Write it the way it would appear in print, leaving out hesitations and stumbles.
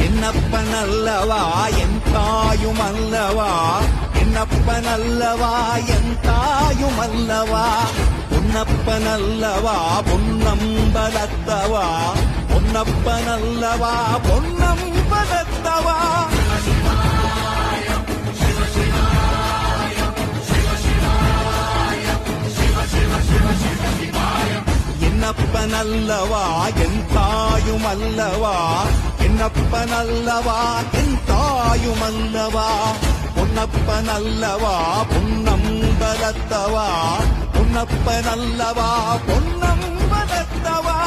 என்னப்பனல்லவா என் தாயுமல்லவா, என்னப்பனல்லவா என் தாயுமல்லவா, பொன்னப்பனல்லவா பொன்னம்பலத்தவா, பொன்னப்பனல்லவா பொன்னம்பலத்தவா. என்னப்பனல்லவா என் தாயுமல்லவா, என்னப்பனல்லவா என் தாயுமல்லவா, பொன்னப்பனல்லவா பொன்னம்பலத்தவா, பொன்னப்பனல்லவா பொன்னம்பலத்தவா.